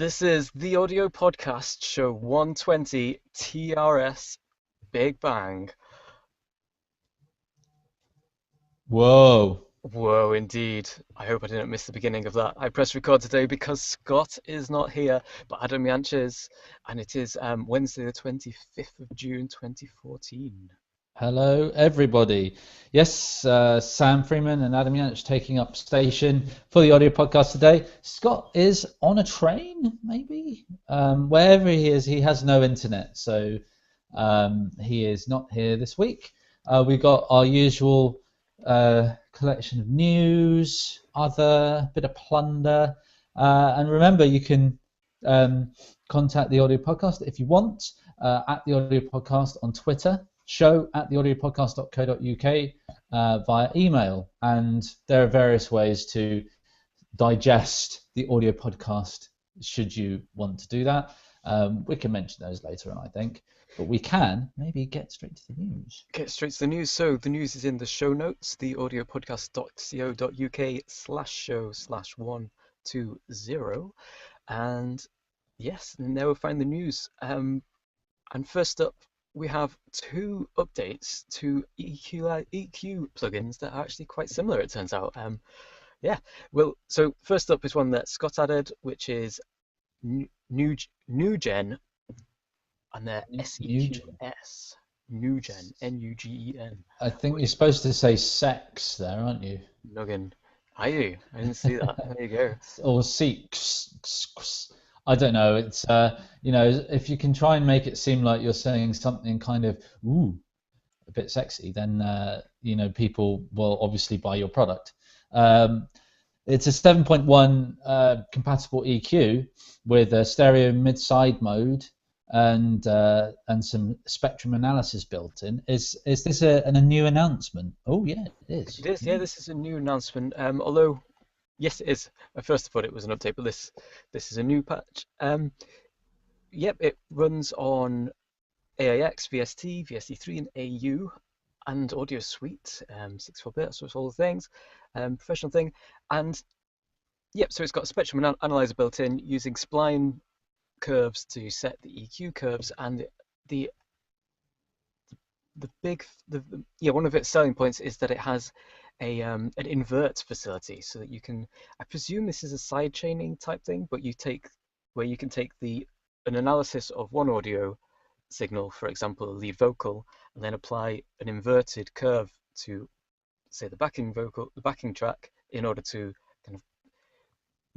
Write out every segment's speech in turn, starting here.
This is the audio podcast show 120 TRS Big Bang. Whoa. Whoa, indeed. I hope I didn't miss the beginning of that. I pressed record today because Scott is not here, but Adam Yanch is, and it is Wednesday, the 25th of June, 2014. Hello, everybody. Yes, Sam Freeman and Adam Yanich taking up station for the audio podcast today. Scott is on a train, maybe? Wherever he is, he has no internet, so he is not here this week. We've got our usual collection of news, other bit of plunder, and remember, you can contact the audio podcast if you want at the audio podcast on Twitter, show at theaudiopodcast.co.uk via email, and there are various ways to digest the audio podcast should you want to do that. We can mention those later on, I think, but we can maybe get straight to the news. Get straight to the news. So the news is in the show notes, theaudiopodcast.co.uk/show/120, and yes, and there we'll find the news. And first up, we have two updates to EQ plugins that are actually quite similar, it turns out. Yeah, well, so first up is one that Scott added, which is Nugen, and their SEQ-S. Nugen, Nugen. I think you're supposed to say sex there, aren't you? Nugen. Are you? I didn't see that. There you go. Or seeks. I don't know. It's if you can try and make it seem like you're saying something kind of a bit sexy, then people will obviously buy your product. It's a 7.1 compatible EQ with a stereo mid-side mode and some spectrum analysis built in. Is this a new announcement? Oh yeah, it is. It is. Yeah, this is a new announcement. Although. Yes, it is. At first I thought it was an update, but this is a new patch. Yep, it runs on AIX, VST, VST3, and AU, and Audio Suite, 64-bit, so it's all the things, professional thing. And yep, so it's got a spectrum analyzer built in using spline curves to set the EQ curves, and one of its selling points is that it has an invert facility, so that you can, I presume this is a side chaining type thing, but you can take an analysis of one audio signal, for example a lead vocal, and then apply an inverted curve to, say, the backing track, in order to kind of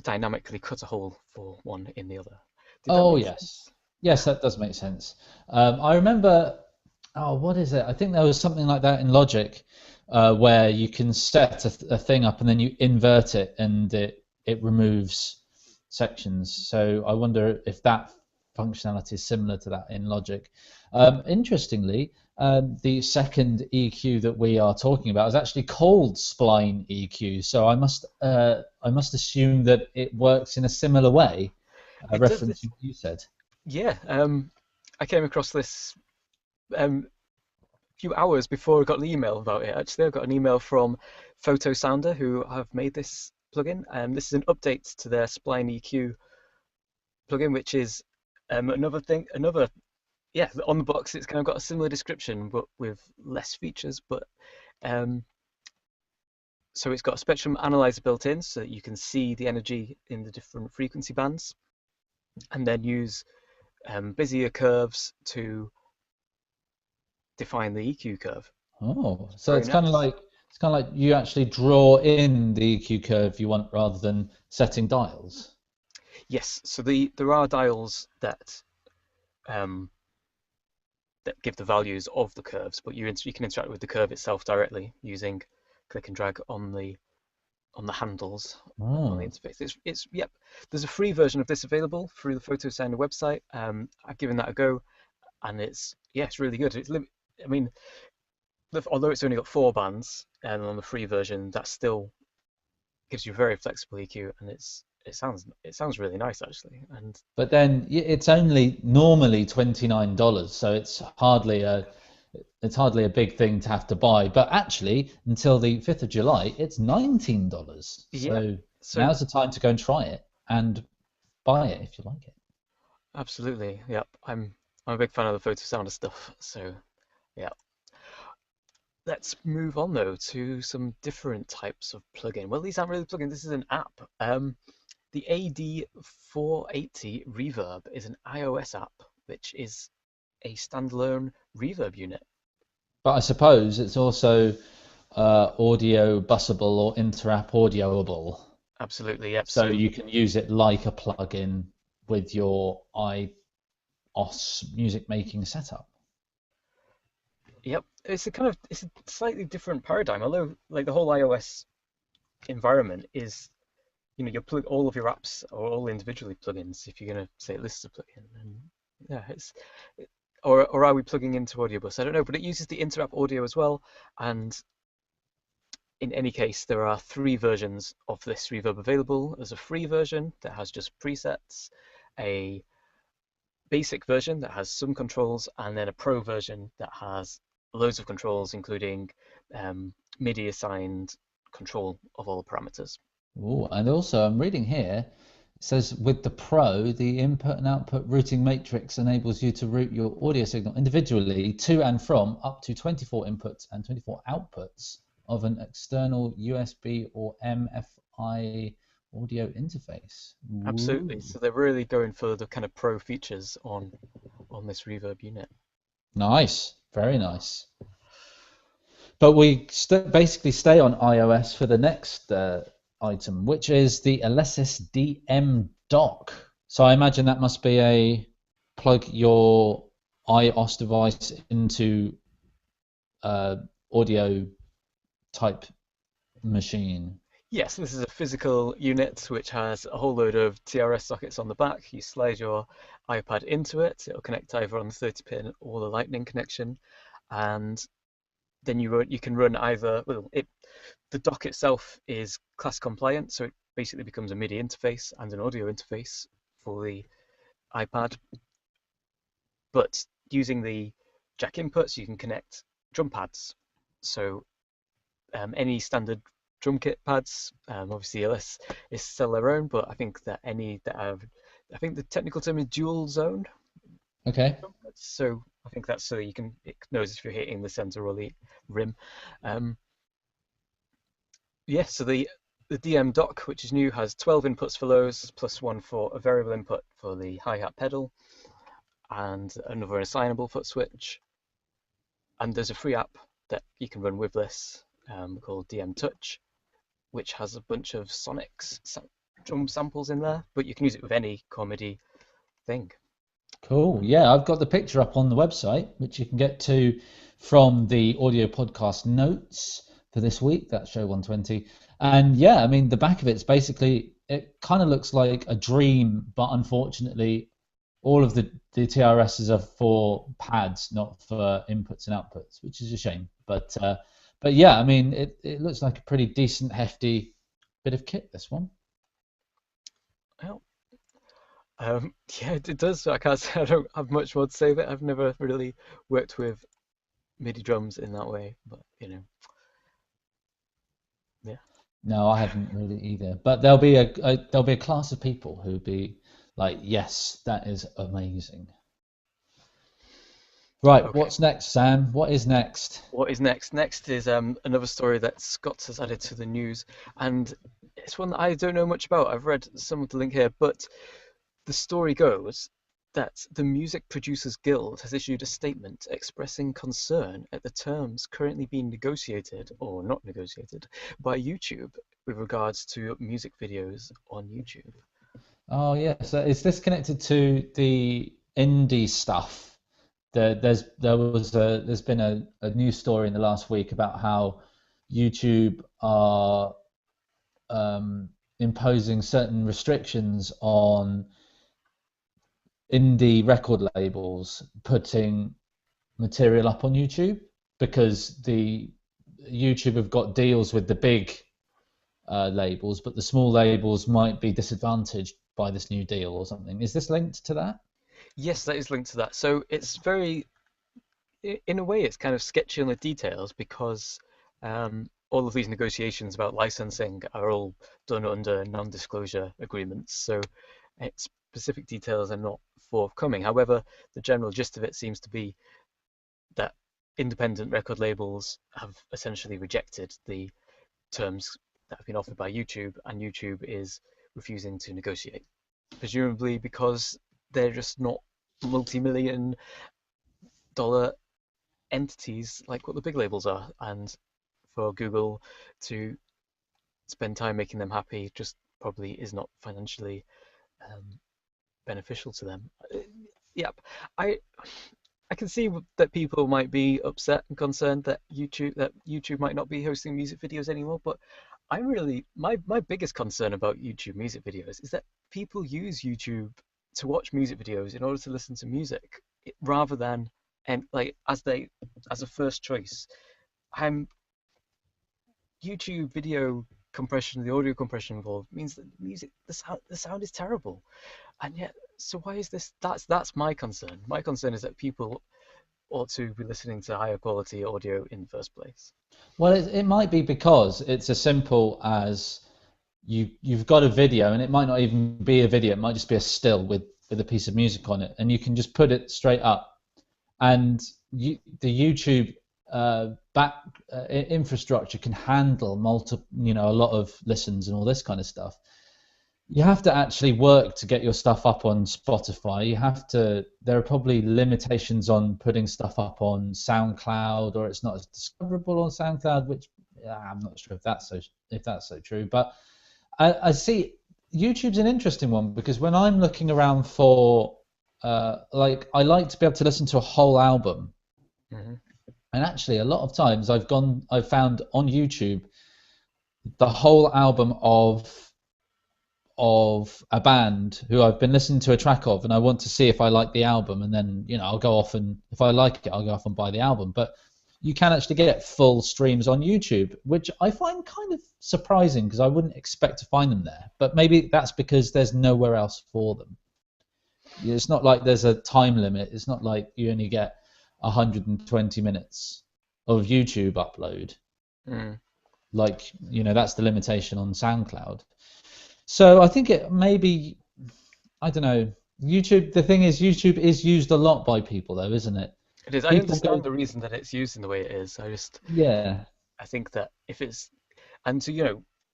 dynamically cut a hole for one in the other. Oh yes, yes, that does make sense. I remember. Oh, what is it? I think there was something like that in Logic, where you can set a thing up and then you invert it, and it removes sections. So I wonder if that functionality is similar to that in Logic. Interestingly, the second EQ that we are talking about is actually called SplineEQ. So I must assume that it works in a similar way, referencing what you said. Yeah, I came across this few hours before I got the email about it. Actually, I got an email from Photo Sounder, who have made this plugin, and this is an update to their SplineEQ plugin, which is another thing. Yeah, on the box it's kind of got a similar description but with less features. But so it's got a spectrum analyzer built in, so that you can see the energy in the different frequency bands, and then use Bezier curves to define the EQ curve. Oh, so it's kind of like you actually draw in the EQ curve you want rather than setting dials. Yes, so there are dials that give the values of the curves, but you can interact with the curve itself directly using click and drag on the handles on the interface. It's yep. There's a free version of this available through the Photo Sounder website. I've given that a go, and it's really good. I mean, although it's only got 4 bands, and on the free version, that still gives you very flexible EQ, and it sounds really nice actually. But then it's only normally $29, so it's hardly a big thing to have to buy. But actually, until the 5th of July, it's $19. So now's the time to go and try it. And buy it if you like it. Absolutely. Yep. I'm a big fan of the photo sounder stuff. So yeah. Let's move on though to some different types of plugin. Well, these aren't really plugins. This is an app. The AD480 Reverb is an iOS app, which is a standalone reverb unit. But I suppose it's also audio busable or inter-app audioable. Absolutely, yep. So you can use it like a plugin with your iOS music making setup. Yep, it's a slightly different paradigm. Although like the whole iOS environment is, you plug all of your apps or all individually plugins if you're gonna say it lists a plugin. And yeah, or are we plugging into Audiobus? I don't know, but it uses the inter-app audio as well. And in any case, there are 3 versions of this reverb available. There's a free version that has just presets, a basic version that has some controls, and then a pro version that has loads of controls, including MIDI assigned control of all the parameters. Ooh, and also I'm reading here, it says with the Pro, the input and output routing matrix enables you to route your audio signal individually to and from up to 24 inputs and 24 outputs of an external USB or MFI audio interface. Absolutely. Ooh. So they're really going for the kind of pro features on this reverb unit. Nice, very nice. But we basically stay on iOS for the next item, which is the Alesis DM dock. So I imagine that must be a plug your iOS device into audio type machine. Yes, this is a physical unit which has a whole load of TRS sockets on the back. You slide your iPad into it. It'll connect either on the 30-pin or the Lightning connection, and then you can run either. Well, the dock itself is class compliant, so it basically becomes a MIDI interface and an audio interface for the iPad. But using the jack inputs, you can connect drum pads. So any standard drum kit pads, obviously Alesis is sell their own, but I think that any that have, I think the technical term is dual zone. Okay. So I think that's so it knows if you're hitting the center or the rim. Yeah, so the DM dock, which is new, has 12 inputs for those, plus one for a variable input for the hi-hat pedal, and another assignable foot switch. And there's a free app that you can run with this called DM Touch, which has a bunch of Sonics drum samples in there, but you can use it with any comedy thing. Cool. Yeah, I've got the picture up on the website, which you can get to from the audio podcast notes for this week. That's show 120. And yeah, I mean, the back of it's basically, it kind of looks like a dream, but unfortunately, all of the TRSs are for pads, not for inputs and outputs, which is a shame. But yeah, I mean, it looks like a pretty decent, hefty bit of kit, this one. Well, yeah, it does. I can't say I don't have much more to say, but I've never really worked with MIDI drums in that way. But yeah. No, I haven't really either. But there'll be a class of people who'll be like, yes, that is amazing. Right, Okay. what's next, Sam? What is next? What is next? Next is another story that Scott has added to the news, and it's one that I don't know much about. I've read some of the link here, but the story goes that the Music Producers Guild has issued a statement expressing concern at the terms currently being negotiated or not negotiated by YouTube with regards to music videos on YouTube. Oh, yeah. So is this connected to the indie stuff? There's been a news story in the last week about how YouTube are imposing certain restrictions on indie record labels putting material up on YouTube because the YouTube have got deals with the big labels, but the small labels might be disadvantaged by this new deal or something. Is this linked to that? Yes, that is linked to that. So it's very, in a way, it's kind of sketchy on the details because all of these negotiations about licensing are all done under non-disclosure agreements. So specific details are not forthcoming. However, the general gist of it seems to be that independent record labels have essentially rejected the terms that have been offered by YouTube, and YouTube is refusing to negotiate, presumably because they're just not multi-million dollar entities like what the big labels are, and for Google to spend time making them happy just probably is not financially beneficial to them. Yep, I can see that people might be upset and concerned that YouTube might not be hosting music videos anymore, but I'm really my biggest concern about YouTube music videos is that people use YouTube to watch music videos in order to listen to music rather than like as a first choice. I'm YouTube video compression, the audio compression involved means that the sound is terrible, and yet so why is this? That's my concern. My concern is that people ought to be listening to higher quality audio in the first place. Well, it might be because it's as simple as you've got a video, and it might not even be a video. It might just be a still with a piece of music on it, and you can just put it straight up, and the YouTube infrastructure can handle a lot of listens and all this kind of stuff. You have to actually work to get your stuff up on Spotify. There are probably limitations on putting stuff up on SoundCloud, or it's not as discoverable on SoundCloud, which I'm not sure if that's so true. But I see YouTube's an interesting one, because when I'm looking around for I like to be able to listen to a whole album. Mm-hmm. And actually, a lot of times I've found on YouTube the whole album of a band who I've been listening to a track of, and I want to see if I like the album, and then I'll go off, and if I like it, I'll go off and buy the album. But you can actually get full streams on YouTube, which I find kind of surprising, because I wouldn't expect to find them there. But maybe that's because there's nowhere else for them. It's not like there's a time limit. It's not like you only get 120 minutes of YouTube upload. Like, that's the limitation on SoundCloud. So I think it maybe, I don't know, YouTube, the thing is, YouTube is used a lot by people though, isn't it? It is. I understand the reason that it's used in the way it is. I think that if it's, and so,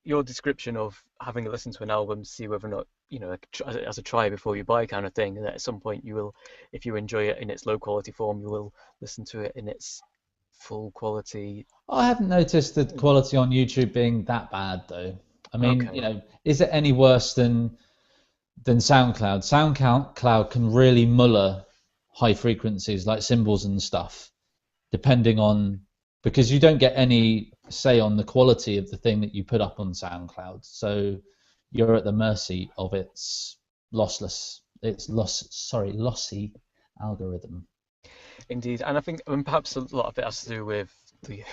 your description of having a listen to an album to see whether or not, as a try before you buy kind of thing, that at some point you will, if you enjoy it in its low quality form, you will listen to it in its full quality. I haven't noticed the quality on YouTube being that bad though. I mean, okay. Is it any worse than SoundCloud? SoundCloud can really muller high frequencies like cymbals and stuff, because you don't get any say on the quality of the thing that you put up on SoundCloud. So you're at the mercy of its lossy algorithm. Indeed, and I think perhaps a lot of it has to do with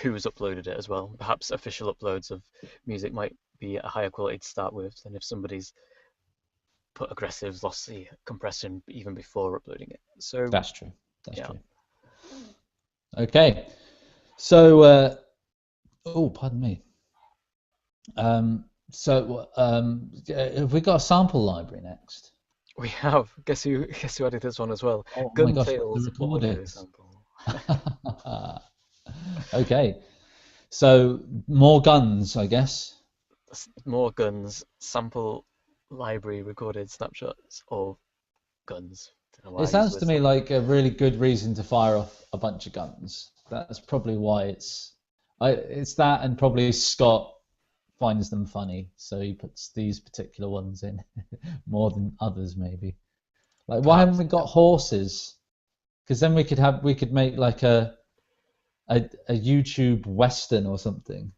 who's uploaded it as well. Perhaps official uploads of music might be a higher quality to start with than if somebody's put aggressive lossy compression even before uploading it. So that's true. That's true. Okay, so pardon me. So have we got a sample library next? We have. Guess who added this one as well? Oh GunTales audio sample. Okay, so more guns, I guess. More guns, sample library recorded snapshots of guns. It sounds to me like a really good reason to fire off a bunch of guns. That's probably why it's that, and probably Scott finds them funny, so he puts these particular ones in more than others, maybe. Like, why haven't we got horses? Because then we could make like a YouTube Western or something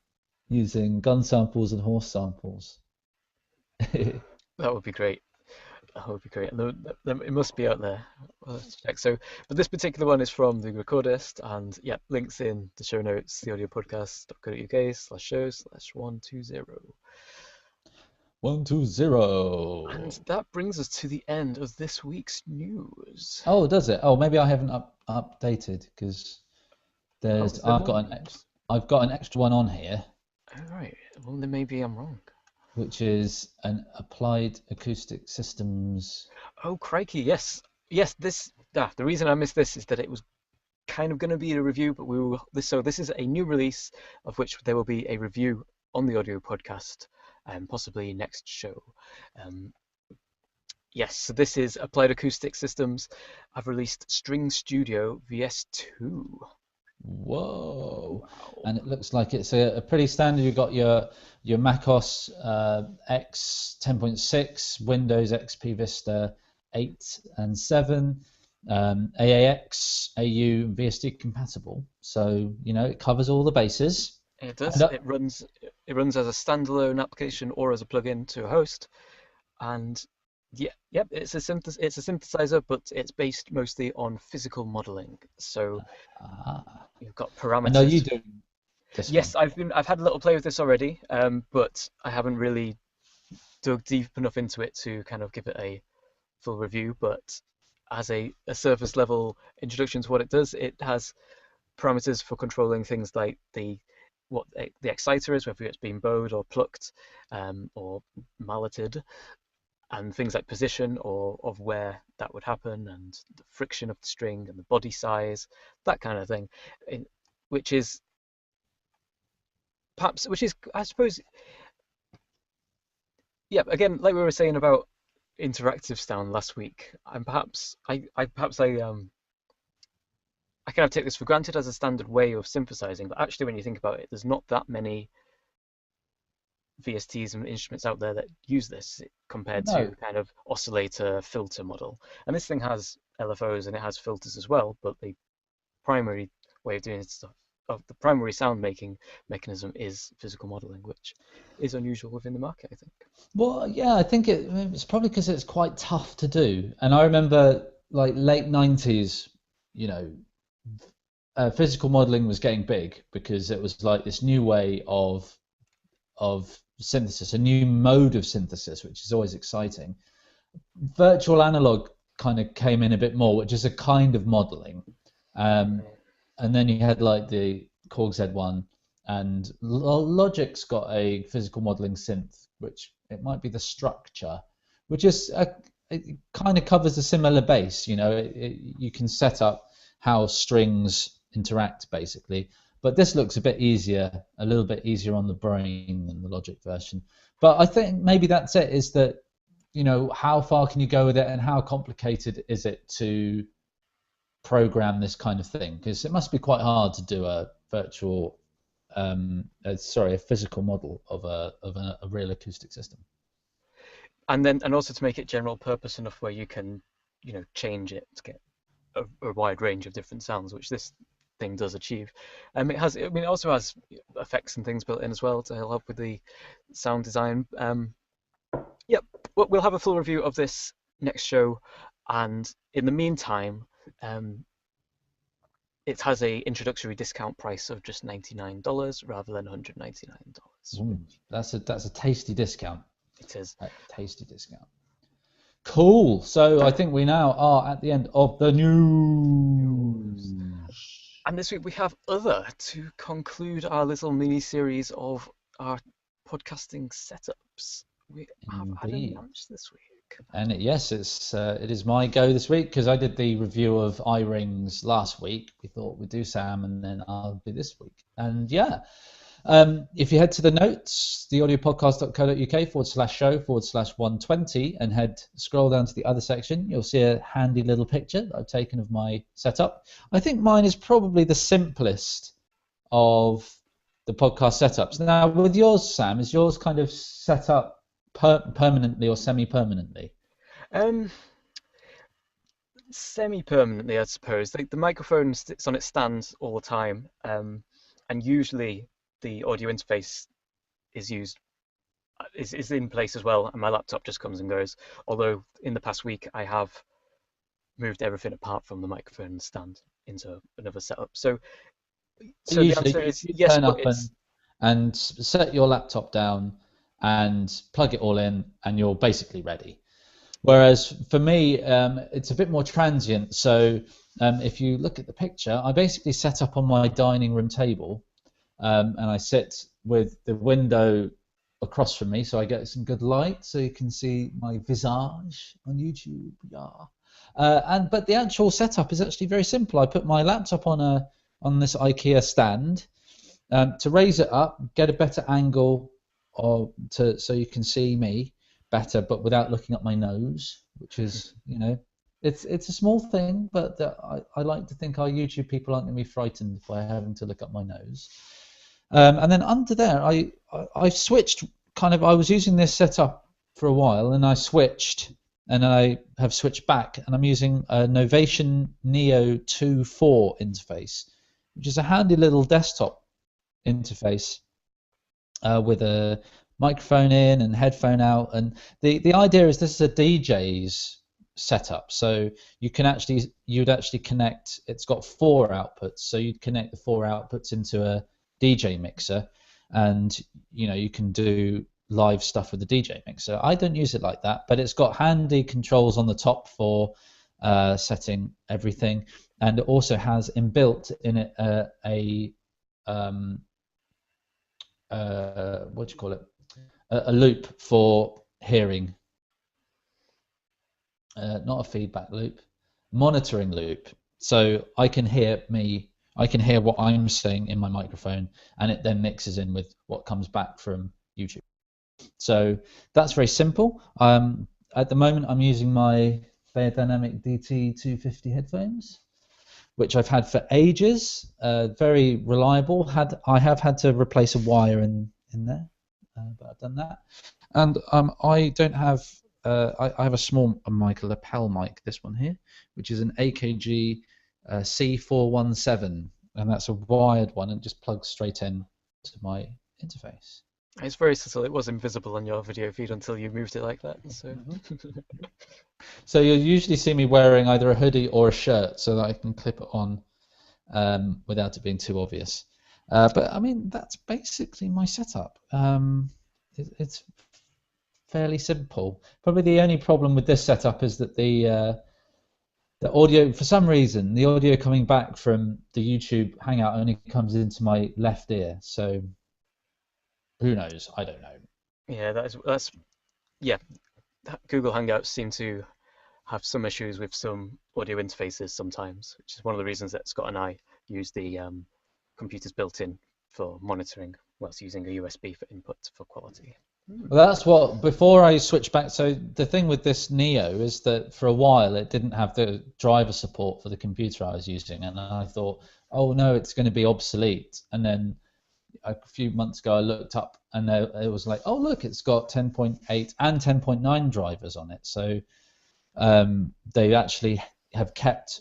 using gun samples and horse samples. That would be great. That would be great. It must be out there. Well, let's check. So, but this particular one is from the Recordist, and yeah, links in the show notes, theaudiopodcast.co.uk/shows/120. 120. And that brings us to the end of this week's news. Oh, does it? Oh, maybe I haven't updated, because I've got an extra one on here. All right. Well, then maybe I'm wrong. which is an Applied Acoustic Systems. Oh, crikey, yes. Yes, the reason I missed this is that it was kind of going to be a review, but this is a new release of which there will be a review on the audio podcast, and possibly next show. Yes, so this is Applied Acoustic Systems. I've released String Studio VS2. Whoa! Wow. And it looks like it's a pretty standard. You've got your macOS X 10.6, Windows XP Vista 8 and 7, AAX, AU, and VST compatible. So it covers all the bases. It does. It runs as a standalone application or as a plugin to a host, and it's a synthesizer, but it's based mostly on physical modeling. So you've got parameters. I know you do. Yes, one. I've had a little play with this already, but I haven't really dug deep enough into it to kind of give it a full review. But as a surface level introduction to what it does, it has parameters for controlling things like what the exciter is, whether it's been bowed or plucked, or malleted, and things like position or of where that would happen, and the friction of the string and the body size, that kind of thing, which is I suppose, yeah, again, like we were saying about interactive sound last week, and I kind of take this for granted as a standard way of synthesizing, but actually when you think about it, there's not that many VSTs and instruments out there that use this compared to kind of oscillator filter model. And this thing has LFOs and it has filters as well, but the primary way of doing stuff, the primary sound making mechanism is physical modeling, which is unusual within the market, I think. Well, yeah, I think it's probably because it's quite tough to do. And I remember like late 90s, physical modeling was getting big because it was like this new way of synthesis, a new mode of synthesis, which is always exciting. Virtual analog kind of came in a bit more, which is a kind of modeling. And then you had like the Korg Z1, and Logic's got a physical modeling synth, which it might be the Structure, which is it kind of covers a similar base. You can set up how strings interact basically. But this looks a little bit easier on the brain than the Logic version. But I think maybe that's it, is that, how far can you go with it and how complicated is it to program this kind of thing? Because it must be quite hard to do a physical model of a real acoustic system. And also to make it general purpose enough where you can, change it to get a wide range of different sounds, which this thing does achieve. It also has effects and things built in as well to help with the sound design. We'll have a full review of this next show, and in the meantime, it has a introductory discount price of just $99 rather than $199. That's a tasty discount. It is a tasty discount. Cool. So I think we now are at the end of the news. And this week we have Other to conclude our little mini-series of our podcasting setups. We have had a launch this week. And it is my go this week, because I did the review of iRings last week. We thought we'd do Sam, and then I'll do this week. And if you head to the notes, theaudiopodcast.co.uk/show/120, and scroll down to the other section, you'll see a handy little picture that I've taken of my setup. I think mine is probably the simplest of the podcast setups. Now, with yours, Sam, is yours kind of set up permanently or semi-permanently? Semi-permanently, I suppose. The microphone sits on its stand all the time, and usually the audio interface is in place as well, and my laptop just comes and goes. Although in the past week I have moved everything apart from the microphone stand into another setup. So the answer is yes, turn up and set your laptop down and plug it all in, and you're basically ready. Whereas for me, it's a bit more transient. So if you look at the picture, I basically set up on my dining room table, and I sit with the window across from me, so I get some good light, so you can see my visage on YouTube. Yeah. But the actual setup is actually very simple. I put my laptop on this IKEA stand to raise it up, get a better angle, so you can see me better, but without looking up my nose, which is, it's a small thing, but I like to think our YouTube people aren't going to be frightened by having to look up my nose. And then under there, I switched I was using this setup for a while, and I switched, and I have switched back, and I'm using a Novation Neo 2.4 interface, which is a handy little desktop interface with a microphone in and headphone out. And the idea is this is a DJ's setup, so you'd actually connect. It's got 4 outputs, so you'd connect the 4 outputs into a DJ mixer, and you can do live stuff with the DJ mixer. I don't use it like that, but it's got handy controls on the top for setting everything, and it also has inbuilt in it what do you call it? A loop for hearing. Not a feedback loop, monitoring loop. So I can hear what I'm saying in my microphone, and it then mixes in with what comes back from YouTube. So that's very simple. At the moment, I'm using my Beyerdynamic DT250 headphones, which I've had for ages. Very reliable. I have had to replace a wire in there, but I've done that. And I don't have. I have a small mic, a lapel mic. This one here, which is an AKG C417, and that's a wired one, and just plugs straight in to my interface. It's very subtle. It was invisible on your video feed until you moved it like that. So, so you'll usually see me wearing either a hoodie or a shirt so that I can clip it on without it being too obvious. But I mean, that's basically my setup. It's fairly simple. Probably the only problem with this setup is that the audio, for some reason, the audio coming back from the YouTube Hangout only comes into my left ear. So who knows? I don't know. Yeah, Google Hangouts seem to have some issues with some audio interfaces sometimes, which is one of the reasons that Scott and I use the computers built in for monitoring, whilst using a USB for input for quality. Well, that's what, before I switched back, so the thing with this Neo is that for a while it didn't have the driver support for the computer I was using, and I thought, oh no, it's going to be obsolete. And then a few months ago I looked up, and it was like, oh look, it's got 10.8 and 10.9 drivers on it. So they actually have kept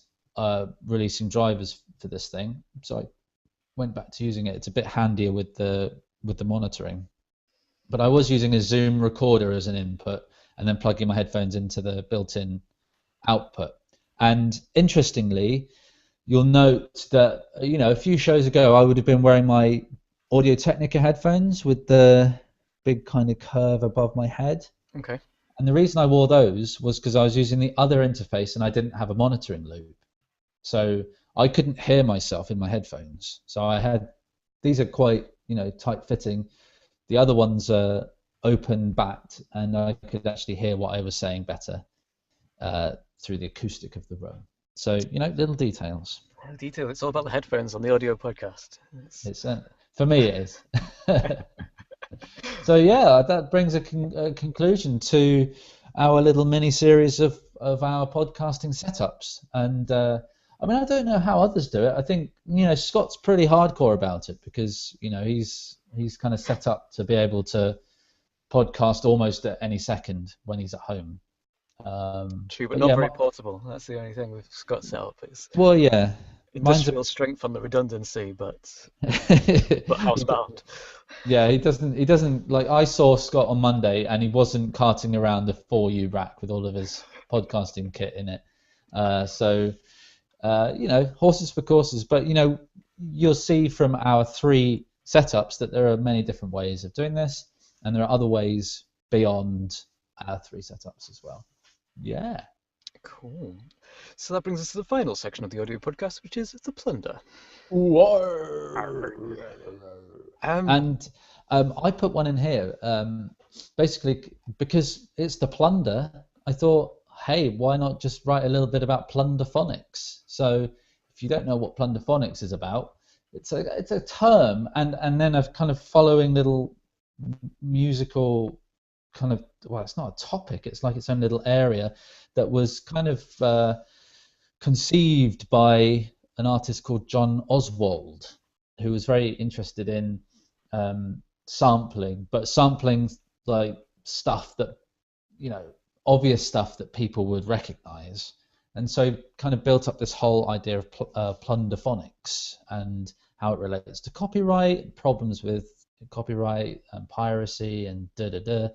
releasing drivers for this thing. So I went back to using it. It's a bit handier with the monitoring. But I was using a Zoom recorder as an input, and then plugging my headphones into the built-in output. And interestingly, you'll note that a few shows ago I would have been wearing my Audio-Technica headphones with the big kind of curve above my head. Okay. And the reason I wore those was because I was using the other interface and I didn't have a monitoring loop. So I couldn't hear myself in my headphones. So these are quite, tight fitting. The other ones are open backed, and I could actually hear what I was saying better through the acoustic of the room. So, little details. Detail. It's all about the headphones on the audio podcast. It's for me, it is. So yeah, that brings a conclusion to our little mini series of our podcasting setups. And I mean, I don't know how others do it. I think Scott's pretty hardcore about it because he's kind of set up to be able to podcast almost at any second when he's at home. True, but not very portable. That's the only thing with Scott's setup. Well, yeah. Industrial strength on the redundancy, but housebound. Yeah, he doesn't like. I saw Scott on Monday, and he wasn't carting around the 4U rack with all of his podcasting kit in it. So horses for courses. But you'll see from our 3 setups that there are many different ways of doing this, and there are other ways beyond our 3 setups as well. Yeah. Cool. So that brings us to the final section of the audio podcast, which is the plunder. Whoa. And I put one in here, basically because it's the plunder. I thought, hey, why not just write a little bit about plunderphonics? So if you don't know what plunderphonics is about, it's a term, and then a kind of following little musical kind of, well, it's not a topic, it's like its own little area that was kind of conceived by an artist called John Oswald, who was very interested in sampling, but sampling like stuff that, you know, obvious stuff that people would recognize. And so kind of built up this whole idea of plunderphonics and how it relates to copyright, problems with copyright and piracy and da-da-da.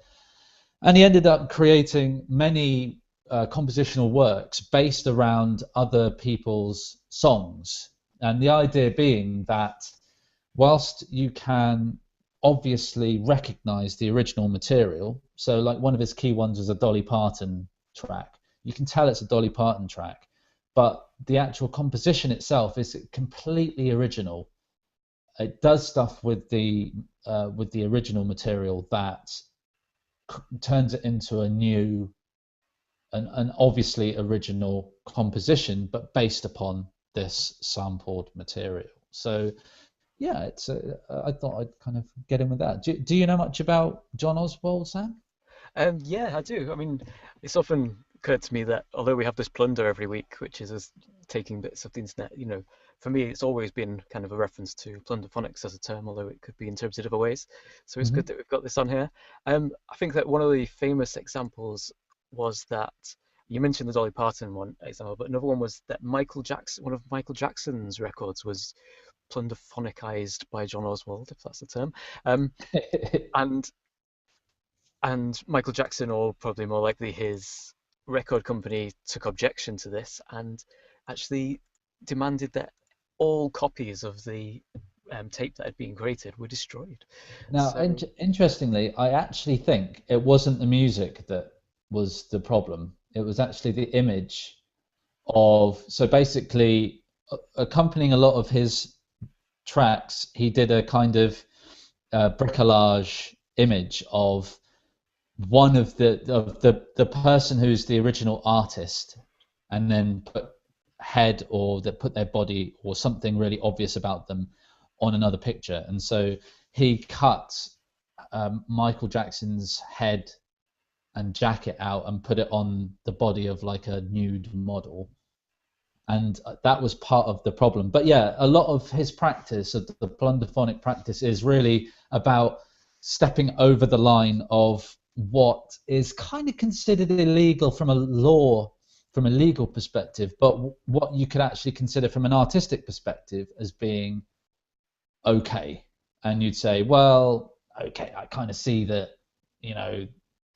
And he ended up creating many compositional works based around other people's songs. And the idea being that whilst you can obviously recognize the original material, so like one of his key ones was a Dolly Parton track, you can tell it's a Dolly Parton track, but the actual composition itself is completely original. It does stuff with the original material that turns it into a new, an obviously original composition, but based upon this sampled material. So yeah, it's I thought I'd kind of get in with that. Do you know much about John Oswald, Sam? Yeah, I do. I mean, it's often occurred to me that although we have this plunder every week, which is us taking bits of the internet, you know, for me it's always been kind of a reference to plunderphonics as a term, although it could be interpreted other ways. So it's good Mm-hmm. that we've got this on here. I think that one of the famous examples was that you mentioned the Dolly Parton one example, but another one was that one of Michael Jackson's records was plunderphonicized by John Oswald, if that's the term. Um, and and Michael Jackson, or probably more likely his record company, took objection to this and actually demanded that all copies of the tape that had been created were destroyed. Now, So, interestingly, I actually think it wasn't the music that was the problem. It was actually the image of, so basically, accompanying a lot of his tracks, he did a kind of bricolage image of one of the person who's the original artist, and then put head or that put their body or something really obvious about them on another picture. And so he cut Michael Jackson's head and jacket out and put it on the body of like a nude model, and that was part of the problem. But yeah, a lot of his practice, of the plunderphonic practice, is really about stepping over the line of what is kind of considered illegal from a legal perspective, but what you could actually consider from an artistic perspective as being okay. And you'd say, well, okay, I kind of see that, you know,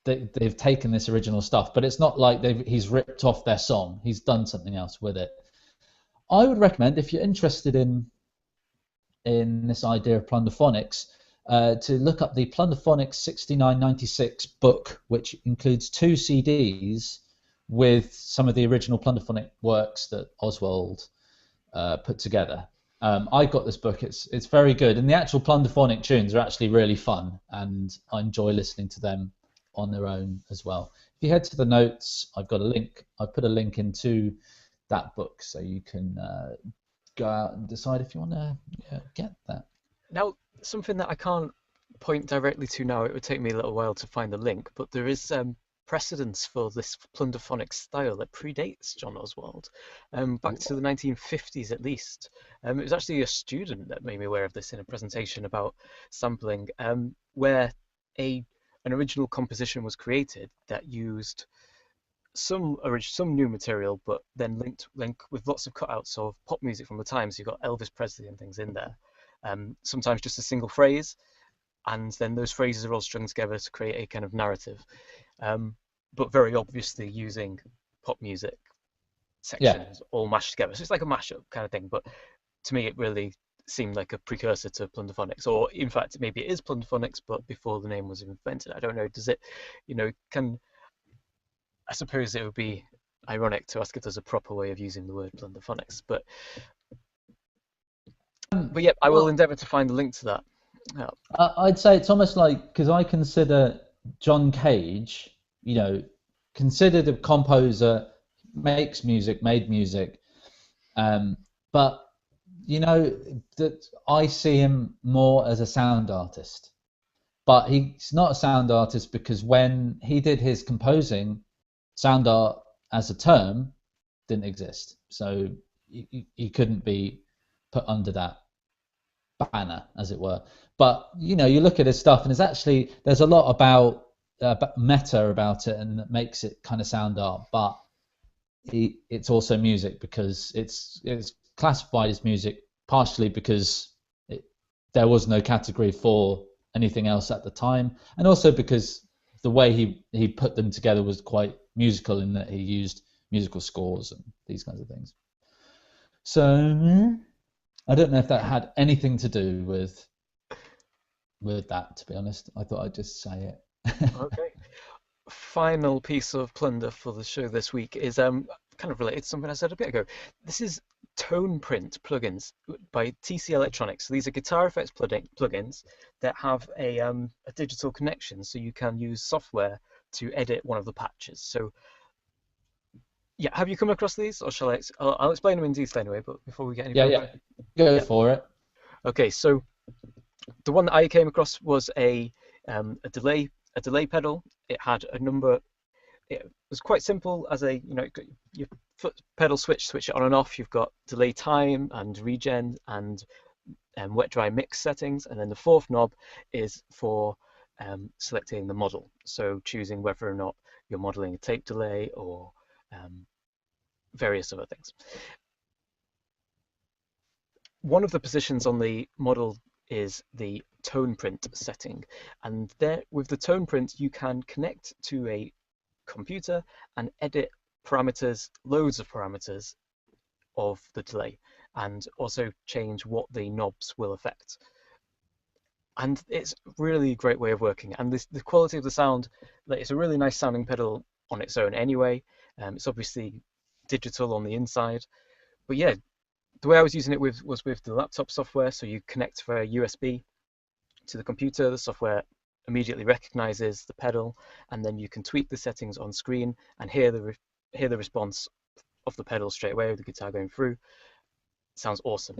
they've taken this original stuff, but it's not like he's ripped off their song. He's done something else with it. I would recommend, if you're interested in this idea of plunderphonics, to look up the Plunderphonics 6996 book, which includes 2 CDs with some of the original plunderphonic works that Oswald put together. I got this book. It's very good, and the actual plunderphonic tunes are actually really fun, and I enjoy listening to them on their own as well. If you head to the notes, I've got a link. I've put a link into that book, so you can go out and decide if you want to get that. now, something that I can't point directly to now, it would take me a little while to find the link, but there is precedence for this plunderphonic style that predates John Oswald, back to the 1950s at least. It was actually a student that made me aware of this in a presentation about sampling, where an original composition was created that used some new material, but then link with lots of cutouts of pop music from the time. So you've got Elvis Presley and things in there. Sometimes just a single phrase, and then those phrases are all strung together to create a kind of narrative. But very obviously using pop music Yeah, sections all mashed together. So it's like a mashup kind of thing. But to me, it really seemed like a precursor to plunderphonics, or in fact, maybe it is plunderphonics, but before the name was invented. I don't know. Does it, I suppose it would be ironic to ask if there's a proper way of using the word plunderphonics, but yeah, I will well, endeavour to find the link to that Yeah. I'd say it's almost like, because I consider John Cage, considered a composer, makes music, made music, um, but that I see him more as a sound artist. But he's not a sound artist because when he did his composing, sound art as a term didn't exist, so he couldn't be put under that banner, as it were. But you look at his stuff, and there's a lot about meta about it, and that makes it kind of sound art. But it's also music because it's classified as music partially because there was no category for anything else at the time, and also because the way he put them together was quite musical in that he used musical scores and these kinds of things. So I don't know if that had anything to do with that, to be honest. I thought I'd just say it. Okay. Final piece of plunder for the show this week is kind of related to something I said a bit ago. This is TonePrint plugins by TC Electronics. So these are guitar effects plugins that have a digital connection, so you can use software to edit one of the patches. So yeah, have you come across these, or shall I? I'll explain them in detail anyway. But before we get any Yeah, further, go yeah. for it. Okay, so the one that I came across was a delay pedal. It had a number. It was quite simple as your foot pedal switch it on and off. You've got delay time and regen and wet dry mix settings, and then the fourth knob is for selecting the model. So choosing whether or not you're modeling a tape delay or various other things. One of the positions on the model is the tone print setting, and there with the tone print you can connect to a computer and edit parameters, loads of parameters of the delay, and also change what the knobs will affect. And it's really a great way of working, and the quality of the sound, like, it's a really nice sounding pedal on its own anyway. It's obviously digital on the inside, but yeah, the way I was using it was with the laptop software. So you connect via USB to the computer, the software immediately recognizes the pedal, and then you can tweak the settings on screen and hear the response of the pedal straight away with the guitar going through. It sounds awesome.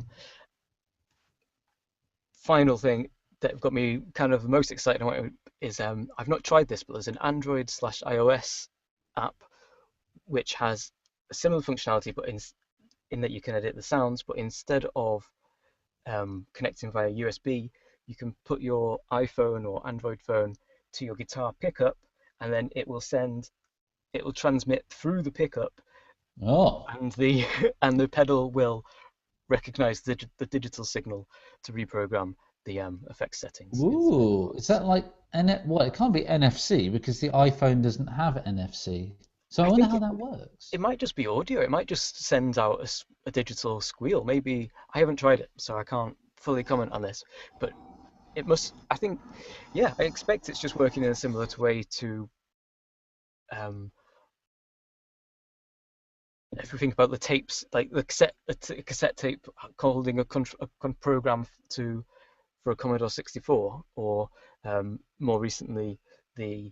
Final thing that got me kind of the most excited is I've not tried this, but there's an Android/iOS app which has a similar functionality, but in that you can edit the sounds, but instead of connecting via USB, you can put your iPhone or Android phone to your guitar pickup, and then it will transmit through the pickup, Oh, and the and the pedal will recognize the digital signal to reprogram the effects settings. ooh, is that like what? It can't be NFC because the iPhone doesn't have NFC. So I I wonder think how that works. it might just be audio. It might just send out a digital squeal. Maybe I haven't tried it, so I can't fully comment on this. But it must. I think, yeah, I expect it's just working in a similar way to um, if we think about the tapes, like the cassette tape holding a program for a Commodore 64, or more recently the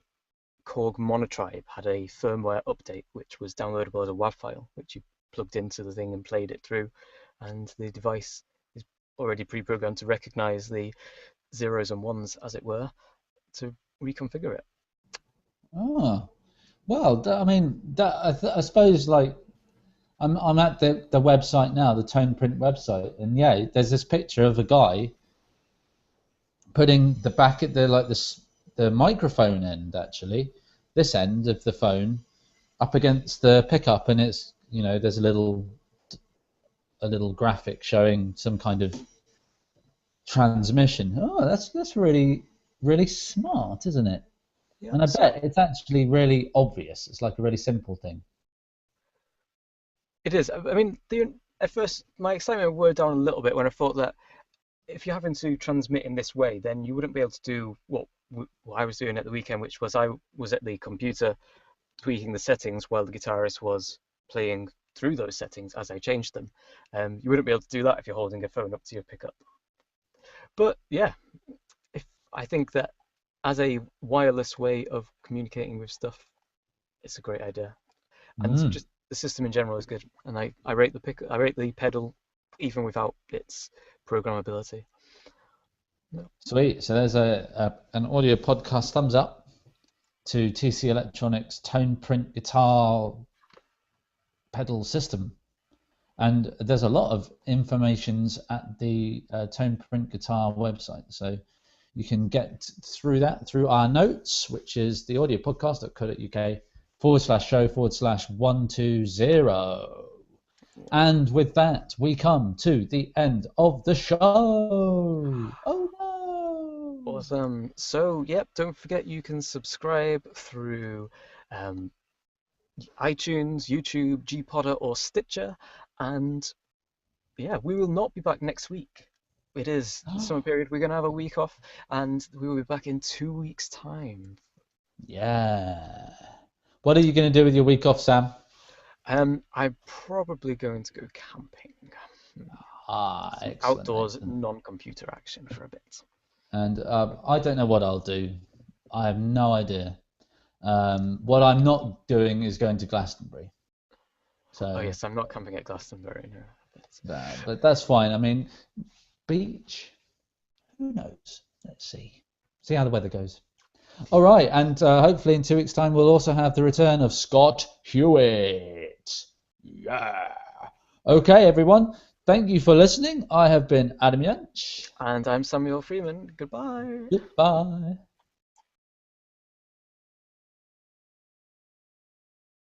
Korg Monotribe had a firmware update which was downloadable as a WAV file, which you plugged into the thing and played it through, and the device is already pre-programmed to recognize the zeros and ones, as it were, to reconfigure it. Oh, well, I mean, I suppose like I'm at the website now, the TonePrint website, and yeah, there's this picture of a guy putting the back at the microphone end, actually, this end of the phone up against the pickup, and it's there's a little graphic showing some kind of transmission. Oh, that's really smart, isn't it? Yeah, And I so bet it's actually really obvious. It's like a really simple thing. it is. I mean, at first my excitement wore down a little bit when I thought that if you're having to transmit in this way, then you wouldn't be able to do what I was doing at the weekend, which was I was at the computer tweaking the settings while the guitarist was playing through those settings as I changed them. You wouldn't be able to do that if you're holding a phone up to your pickup. But yeah, I think that as a wireless way of communicating with stuff, it's a great idea. And Mm. just the system in general is good. And I rate the pedal even without its programmability. Sweet. So there's an audio podcast thumbs up to TC Electronics TonePrint guitar pedal system. And there's a lot of informations at the TonePrint guitar website. So you can get through that through our notes, which is the audiopodcast.co.uk//120. And with that, we come to the end of the show. Oh no! Awesome. So, yep, don't forget you can subscribe through iTunes, YouTube, Gpodder, or Stitcher. And yeah, we will not be back next week. It is the summer period. We're going to have a week off, and we will be back in 2 weeks' time. Yeah. What are you going to do with your week off, Sam? I'm probably going to go camping. Excellent. Outdoors, non-computer action for a bit. And I don't know what I'll do. I have no idea. What I'm not doing is going to Glastonbury. So. Oh yes, I'm not camping at Glastonbury. No. But that's fine. I mean, beach. Who knows? Let's see. See how the weather goes. All right, and hopefully in 2 weeks' time we'll also have the return of Scott Hewitt. Yeah. Okay, everyone. Thank you for listening. I have been Adam Yunch. And I'm Samuel Freeman. Goodbye. Goodbye.